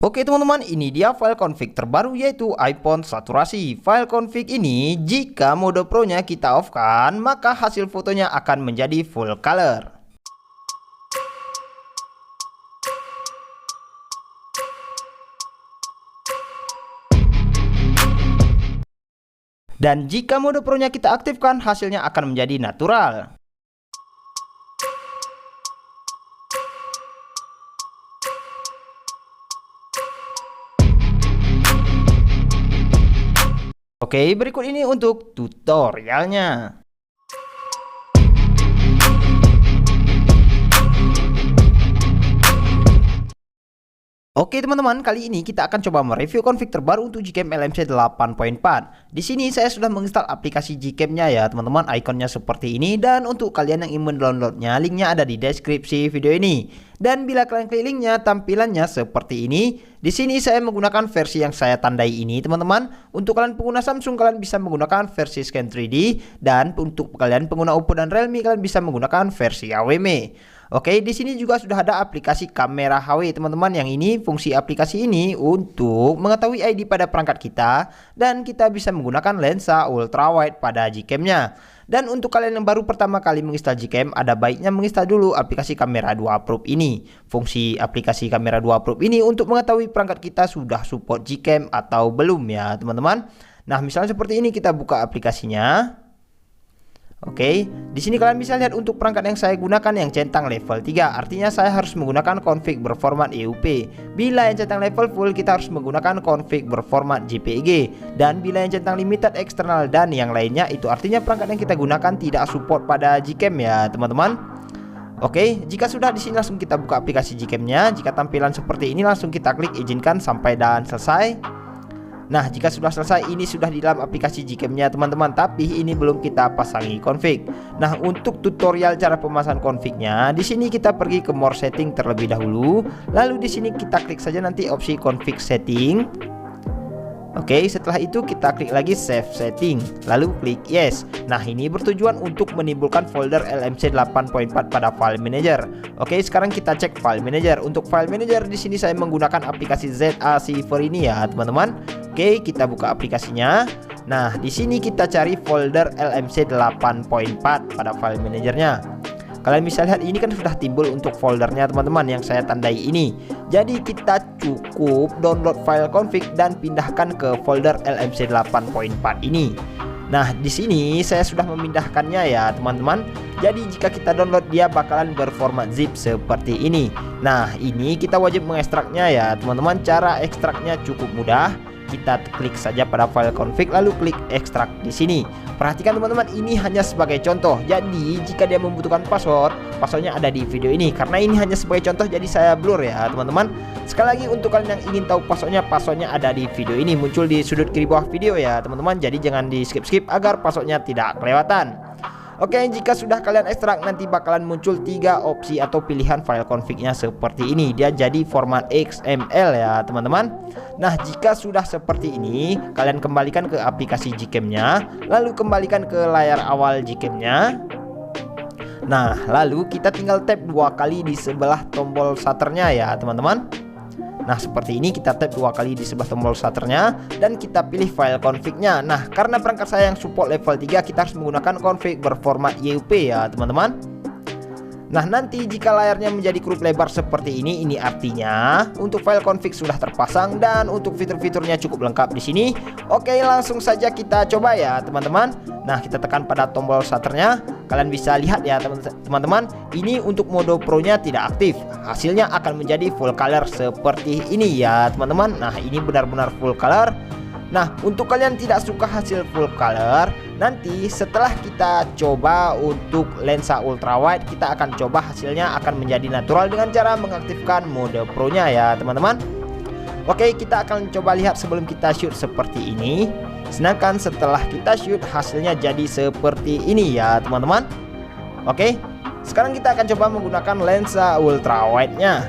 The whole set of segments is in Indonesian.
Oke teman-teman, ini dia file config terbaru yaitu iPhone saturasi. File config ini jika mode Pro-nya kita off-kan, maka hasil fotonya akan menjadi full color. Dan jika mode Pro-nya kita aktifkan, hasilnya akan menjadi natural. Oke, berikut ini untuk tutorialnya. Oke teman-teman, kali ini kita akan coba mereview config terbaru untuk Gcam LMC 8.4. Di sini saya sudah menginstal aplikasi Gcam-nya ya teman-teman, ikonnya seperti ini. Dan untuk kalian yang ingin mendownloadnya, linknya ada di deskripsi video ini. Dan bila kalian klik linknya, tampilannya seperti ini. Di sini saya menggunakan versi yang saya tandai ini teman-teman. Untuk kalian pengguna Samsung, kalian bisa menggunakan versi Scan 3D. Dan untuk kalian pengguna Oppo dan Realme, kalian bisa menggunakan versi AWM. Oke, di sini juga sudah ada aplikasi kamera HW teman-teman. Yang ini fungsi aplikasi ini untuk mengetahui ID pada perangkat kita dan kita bisa menggunakan lensa ultrawide pada Gcam-nya. Dan untuk kalian yang baru pertama kali menginstal Gcam, ada baiknya menginstal dulu aplikasi kamera 2 Probe ini. Fungsi aplikasi kamera 2 Probe ini untuk mengetahui perangkat kita sudah support Gcam atau belum ya teman-teman. Nah, misalnya seperti ini, kita buka aplikasinya. Oke, di sini kalian bisa lihat untuk perangkat yang saya gunakan yang centang level 3. Artinya saya harus menggunakan config berformat EUP. Bila yang centang level full, kita harus menggunakan config berformat JPEG. Dan bila yang centang limited eksternal dan yang lainnya, itu artinya perangkat yang kita gunakan tidak support pada Gcam ya teman-teman. Oke, jika sudah, di sini langsung kita buka aplikasi Gcam-nya. Jika tampilan seperti ini, langsung kita klik izinkan sampai dan selesai. Nah, jika sudah selesai, ini sudah di dalam aplikasi Gcam-nya teman-teman, tapi ini belum kita pasangi config. Nah, untuk tutorial cara pemasangan config-nya, di sini kita pergi ke more setting terlebih dahulu. Lalu di sini kita klik saja nanti opsi config setting. Oke, setelah itu kita klik lagi save setting, lalu klik yes. Nah, ini bertujuan untuk menimbulkan folder LMC 8.4 pada file manager. Oke, sekarang kita cek file manager. Untuk file manager di sini saya menggunakan aplikasi ZA Saver ini ya, teman-teman. Oke, kita buka aplikasinya. Nah, di sini kita cari folder LMC 8.4 pada file manajernya. Kalian bisa lihat ini kan sudah timbul untuk foldernya teman-teman yang saya tandai ini. Jadi kita cukup download file config dan pindahkan ke folder LMC 8.4 ini. Nah, di sini saya sudah memindahkannya ya teman-teman. Jadi jika kita download, dia bakalan berformat zip seperti ini. Nah, ini kita wajib mengekstraknya ya teman-teman. Cara ekstraknya cukup mudah. Kita klik saja pada file config lalu klik ekstrak di sini. Perhatikan teman-teman, ini hanya sebagai contoh. Jadi jika dia membutuhkan password, passwordnya ada di video ini. Karena ini hanya sebagai contoh, jadi saya blur ya teman-teman. Sekali lagi untuk kalian yang ingin tahu passwordnya ada di video ini, muncul di sudut kiri bawah video ya teman-teman. Jadi jangan di skip agar passwordnya tidak kelewatan. Oke, jika sudah kalian ekstrak, nanti bakalan muncul 3 opsi atau pilihan file config-nya seperti ini. Dia jadi format XML ya teman-teman. Nah, jika sudah seperti ini, kalian kembalikan ke aplikasi Gcam-nya, lalu kembalikan ke layar awal Gcam-nya. Nah, lalu kita tinggal tap 2 kali di sebelah tombol shutternya ya teman-teman. Nah, seperti ini kita tap 2 kali di sebelah tombol shutternya dan kita pilih file config-nya. Nah, karena perangkat saya yang support level 3, kita harus menggunakan config berformat EUP ya teman-teman. Nah, nanti jika layarnya menjadi kerup lebar seperti ini artinya untuk file config sudah terpasang dan untuk fitur-fiturnya cukup lengkap di sini. Oke, langsung saja kita coba ya teman-teman. Nah, kita tekan pada tombol shutternya. Kalian bisa lihat ya teman-teman, ini untuk mode Pro-nya tidak aktif. Hasilnya akan menjadi full color seperti ini ya teman-teman. Nah, ini benar-benar full color. Nah, untuk kalian tidak suka hasil full color, nanti setelah kita coba untuk lensa ultrawide, kita akan coba hasilnya akan menjadi natural dengan cara mengaktifkan mode Pro-nya ya teman-teman. Oke, kita akan coba lihat sebelum kita shoot seperti ini. Sedangkan setelah kita shoot, hasilnya jadi seperti ini ya teman-teman. Oke, sekarang kita akan coba menggunakan lensa ultrawide-nya.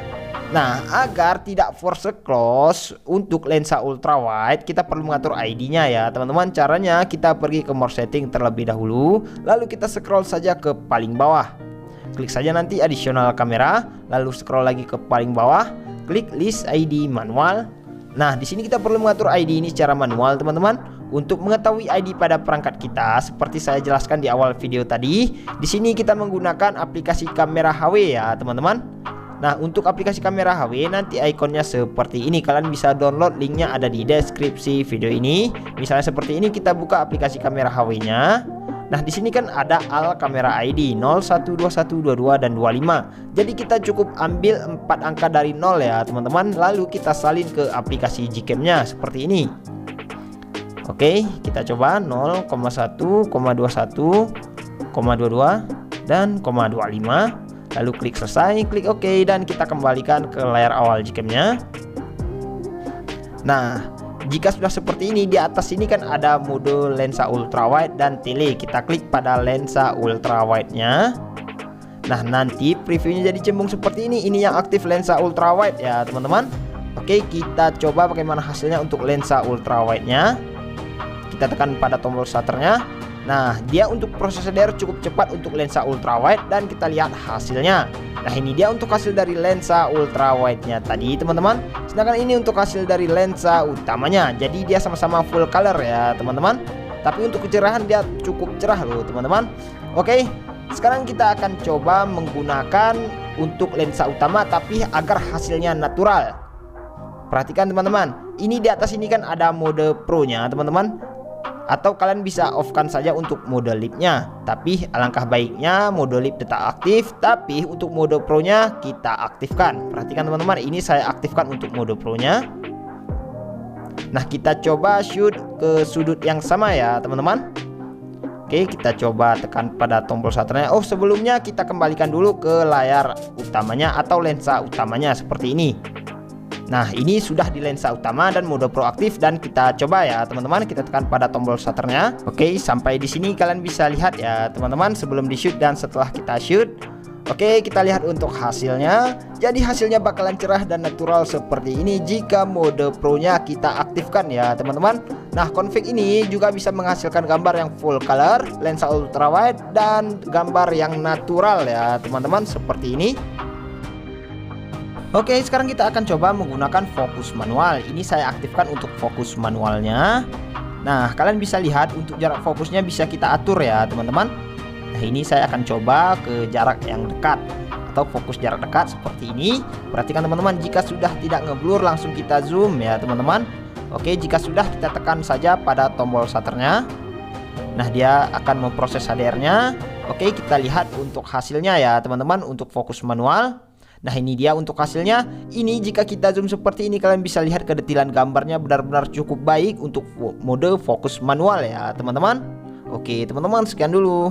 Nah, agar tidak force close untuk lensa ultrawide, kita perlu mengatur ID-nya ya teman-teman. Caranya kita pergi ke more setting terlebih dahulu, lalu kita scroll saja ke paling bawah. Klik saja nanti additional kamera, lalu scroll lagi ke paling bawah. klik list ID manual. Nah, di sini kita perlu mengatur ID ini secara manual, teman-teman. Untuk mengetahui ID pada perangkat kita, seperti saya jelaskan di awal video tadi, di sini kita menggunakan aplikasi kamera HW ya, teman-teman. Nah, untuk aplikasi kamera HW nanti ikonnya seperti ini. Kalian bisa download, linknya ada di deskripsi video ini. Misalnya seperti ini, kita buka aplikasi kamera HW-nya. Nah, di sini kan ada al kamera ID 012122 dan 25. Jadi kita cukup ambil 4 angka dari 0 ya, teman-teman. Lalu kita salin ke aplikasi Gcam-nya seperti ini. Oke, kita coba 0,1, 0,21, 0,22 dan 0,25. Lalu klik selesai, klik OK, dan kita kembalikan ke layar awal Gcam-nya. Nah, jika sudah seperti ini, di atas ini kan ada mode lensa ultrawide dan tele. Kita klik pada lensa ultrawide-nya. Nah, nanti previewnya jadi cembung seperti ini. Ini yang aktif lensa ultrawide ya, teman-teman. Oke, kita coba bagaimana hasilnya untuk lensa ultrawide-nya. Kita tekan pada tombol shutternya. Nah, dia untuk proses HDR cukup cepat untuk lensa ultrawide, dan kita lihat hasilnya. Nah, ini dia untuk hasil dari lensa ultrawide-nya tadi, teman-teman. Sedangkan ini untuk hasil dari lensa utamanya. Jadi dia sama-sama full color ya, teman-teman. Tapi untuk kecerahan dia cukup cerah loh, teman-teman. Oke, sekarang kita akan coba menggunakan untuk lensa utama tapi agar hasilnya natural. Perhatikan teman-teman, ini di atas ini kan ada mode pro-nya, teman-teman. Atau kalian bisa off-kan saja untuk mode lip-nya. Tapi alangkah baiknya mode lip tetap aktif, tapi untuk mode pro-nya kita aktifkan. Perhatikan teman-teman, ini saya aktifkan untuk mode pro-nya. Nah, kita coba shoot ke sudut yang sama ya, teman-teman. Oke, kita coba tekan pada tombol shutternya. Oh, sebelumnya kita kembalikan dulu ke layar utamanya atau lensa utamanya seperti ini. Nah, ini sudah di lensa utama dan mode proaktif, dan kita coba ya, teman-teman. Kita tekan pada tombol shutternya. Oke, sampai di sini kalian bisa lihat ya, teman-teman, sebelum di shoot dan setelah kita shoot. Oke, kita lihat untuk hasilnya. Jadi hasilnya bakalan cerah dan natural seperti ini jika mode pro-nya kita aktifkan ya, teman-teman. Nah, config ini juga bisa menghasilkan gambar yang full color, lensa ultrawide, dan gambar yang natural ya, teman-teman, seperti ini. Oke, sekarang kita akan coba menggunakan fokus manual. Ini saya aktifkan untuk fokus manualnya. Nah, kalian bisa lihat untuk jarak fokusnya bisa kita atur ya, teman-teman. Nah, ini saya akan coba ke jarak yang dekat atau fokus jarak dekat seperti ini. Perhatikan teman-teman, jika sudah tidak ngeblur langsung kita zoom ya, teman-teman. Oke, jika sudah kita tekan saja pada tombol shutternya. Nah, dia akan memproses HDR-nya. Oke, kita lihat untuk hasilnya ya, teman-teman, untuk fokus manual. Nah, ini dia untuk hasilnya. Ini jika kita zoom seperti ini, kalian bisa lihat kedetilan gambarnya benar-benar cukup baik untuk mode fokus manual ya, teman-teman. Oke, teman-teman, sekian dulu.